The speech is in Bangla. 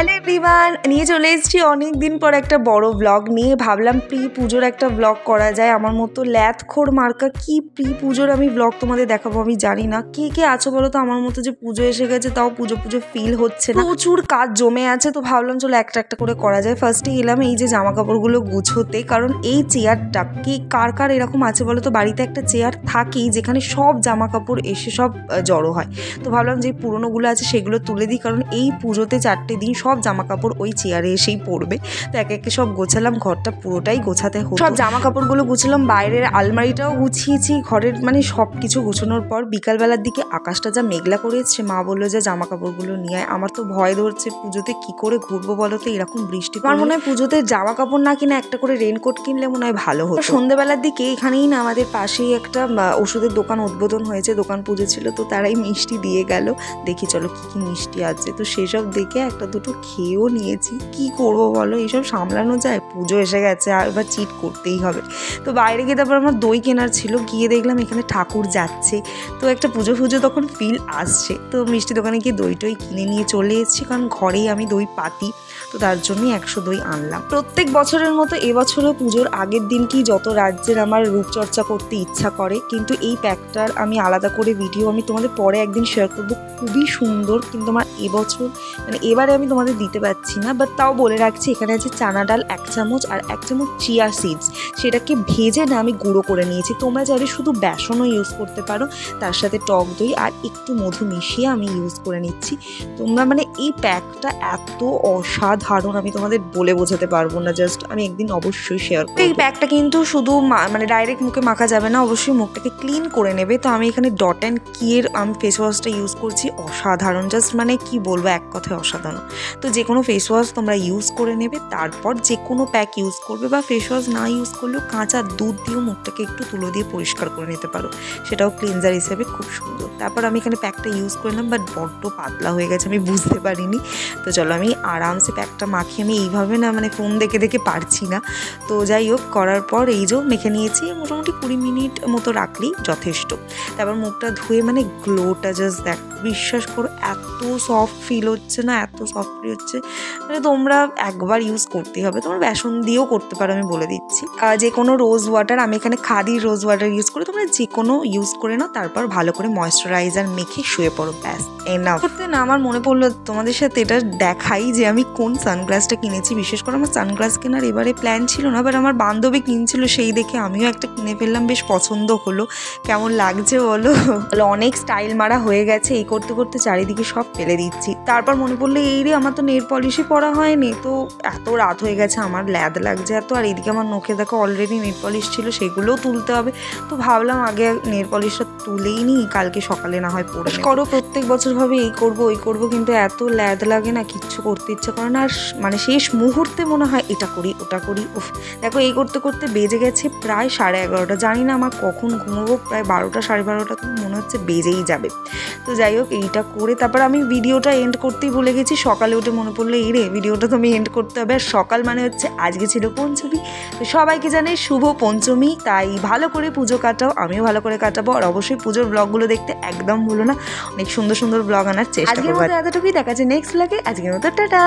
হ্যালো এভরিওয়ান, নিয়ে চলে এসেছি অনেক দিন পর একটা বড় ব্লগ নিয়ে। ভাবলাম প্রি পুজোর একটা ব্লগ করা যায়। আমার মতো ল্যাথখোর মার্কা কি প্রি পুজোর আমি ব্লগ তোমাদের দেখাবো আমি জানি না। কে কে আছো বলো তো আমার মতো যে পুজো এসে গেছে তাও পুজো পুজো ফিল হচ্ছে না, প্রচুর কাজ জমে আছে। তো ভাবলাম চলো একটা একটা করে করা যায়। ফার্স্টে এলাম এই যে জামা কাপড়গুলো গুছোতে, কারণ এই চেয়ারটা কি কার কার এরকম আছে বলো তো, বাড়িতে একটা চেয়ার থাকেই যেখানে সব জামা কাপড় এসে সব জড়ো হয়। তো ভাবলাম যে পুরোনোগুলো আছে সেগুলো তুলে দিই, কারণ এই পুজোতে 4টে দিন সব জামা কাপড় ওই চেয়ারে এসেই পড়বে। তো একে একে সব গোছালাম, ঘরটা পুরোটাই গোছাতে হতো। সব জামা কাপড়গুলো গুছালাম, বাইরের আলমারিটাও গুছিয়েছি, ঘরের মানে সব কিছু গুছানোর পর বিকালবেলার দিকে আকাশটা যা মেঘলা করে এসছে, মা বললো যে জামা কাপড়গুলো নিয়ে আয়। আমার তো ভয় ধরছে পুজোতে কি করে ঘুরবো বলো তো এরকম বৃষ্টি। আমার মনে হয় পুজোতে জামা কাপড় না কিনে একটা করে রেনকোট কিনলে মনে হয় ভালো হতো। সন্ধ্যেবেলার দিকে এখানেই না আমাদের পাশেই একটা ওষুধের দোকান উদ্বোধন হয়েছে, দোকান পুজো ছিল, তো তারাই মিষ্টি দিয়ে গেল। দেখি চলো কি কি মিষ্টি আছে, তো সেসব দেখে একটা দুটো খেয়েও নিয়েছি। কি করবো বলো, এইসব সামলানো যায়? পুজো এসে গেছে আর এবার চিট করতেই হবে। তো বাইরে গিয়ে তারপর আমার দই কেনার ছিল, গিয়ে দেখলাম এখানে ঠাকুর যাচ্ছে, তো একটা পুজো পুজো তখন ফিল আসছে। তো মিষ্টি দোকানে গিয়ে দই টই কিনে নিয়ে চলে এসেছি, কারণ ঘরেই আমি দই পাতি, তো তার জন্যই 100 দই আনলাম। প্রত্যেক বছরের মতো এবছরও পুজোর আগের দিন কি যত রাজ্যের আমার রূপচর্চা করতে ইচ্ছা করে, কিন্তু এই প্যাকটার আমি আলাদা করে ভিডিও আমি তোমাদের পরে একদিন শেয়ার করবো। খুবই সুন্দর, কিন্তু আমার এবছর মানে এবারে আমি তোমাদের দিতে পারছি না, বাট তাও বলে রাখছি এখানে আছে চানা ডাল 1 চামচ আর 1 চামচ চিয়া সিডস, সেটাকে ভেজে না আমি গুঁড়ো করে নিয়েছি। তোমরা চাইলে শুধু বেসনও ইউজ করতে পারো, তার সাথে টক দই আর একটু মধু মিশিয়ে আমি ইউজ করে নিচ্ছি। তোমরা মানে এই প্যাকটা এত অসাধারণ আমি তোমাদের বলে বোঝাতে পারবো না, জাস্ট আমি একদিন অবশ্যই শেয়ার করব। এই প্যাকটা কিন্তু শুধু মানে ডাইরেক্ট মুখে মাখা যাবে না, অবশ্যই মুখটাকে ক্লিন করে নেবে। তো আমি এখানে ডট অ্যান্ড কিয়ের আমি ফেস ওয়াশটা ইউজ করছি, অসাধারণ, জাস্ট মানে কি বলবো এক কথায় অসাধারণ। তো যে কোনো ফেস ওয়াশ তোমরা ইউজ করে নেবে, তারপর যে কোনো প্যাক ইউজ করবে, বা ফেস ওয়াশ না ইউজ করলেও কাঁচা দুধ দিয়েও মুখটাকে একটু তুলো দিয়ে পরিষ্কার করে নিতে পারো, সেটাও ক্লিনজার হিসেবে খুব সুন্দর। তারপর আমি এখানে প্যাকটা ইউজ করলাম, বাট বড্ড পাতলা হয়ে গেছে, আমি বুঝতে পারিনি। তো চলো আমি আরামসে প্যাকটা মাখি, আমি এইভাবে না মানে ফোন দেখে দেখে পারছি না। তো যাই হোক করার পর এই যে মেখে নিয়েছি, মোটামুটি 20 মিনিট মতো রাখলেই যথেষ্ট। তারপর মুখটা ধুয়ে মানে গ্লোটা জাস্ট দেখ, বিশ্বাস করো এত সফট ফিল হচ্ছে না, এত সফট ফিল হচ্ছে, মানে তোমরা একবার ইউজ করতেই হবে। তোমরা বেসন দিয়েও করতে পারো, আমি বলে দিচ্ছি। যে কোনো রোজ ওয়াটার, আমি এখানে খাদির রোজ ওয়াটার ইউজ করি, তোমরা যে কোনো ইউজ করে নাও, তারপর ভালো করে ময়েশ্চারাইজার মেখে শুয়ে পড়ো, ব্যাস এনাফ। করতে না আমার মনে পড়লো তোমাদের সাথে এটা দেখাই যে আমি কোন সানগ্লাসটা কিনেছি। বিশেষ করে আমার সানগ্লাস কেনার এবারে প্ল্যান ছিল না, বাট আমার বান্ধবী কিনছিল, সেই দেখে আমিও একটা কিনে ফেললাম, বেশ পছন্দ হলো। কেমন লাগছে বলো? অনেক স্টাইল মারা হয়ে গেছে, এই করতে করতে চারিদিকে সব ফেলে দিচ্ছি। তারপর মনে পড়লো এই রে আমার তো নেল পলিশই পরা হয়নি, তো এত রাত হয়ে গেছে, আমার ল্যাদ লাগছে এত, আর এইদিকে আমার নখে দেখো অলরেডি নেল পলিশ ছিল, সেগুলোও তুলতে হবে। তো ভাবলাম আগে নেল পলিশটা তুলেই নিই, কালকে সকালে না হয় পরে করো। প্রত্যেক বছর ভাবে এই করবো ওই করবো, কিন্তু এত ল্যাদ লাগে না, কিচ্ছু করতে ইচ্ছা করে না। আর মানে শেষ মুহূর্তে মনে হয় এটা করি ওটা করি, উফ দেখো এই করতে করতে বেজে গেছে প্রায় 11:30। জানি না আমার কখন ঘুমোবো, প্রায় 12টা 12:30 তো মনে হচ্ছে বেজেই যাবে। তো যাই হোক এইটা করে তারপর আমি ভিডিওটা এন্ড করতেই ভুলে গেছি। সকালে উঠে মনে পড়লো এই রে ভিডিওটা তো আমি এন্ড করতে হবে, আর সকাল মানে হচ্ছে আজকে ছিল পঞ্চমী। তো সবাইকে জানাই শুভ পঞ্চমী, তাই ভালো করে পুজো কাটাও, আমিও ভালো করে কাটাবো। আর অবশ্যই পুজোর ব্লগগুলো দেখতে একদম ভুলো না, অনেক সুন্দর সুন্দর ব্লগ আনার চেষ্টা করবো। এতটুকুই, দেখা যাচ্ছে নেক্সট ব্লগে। আজকের মতো টাটা।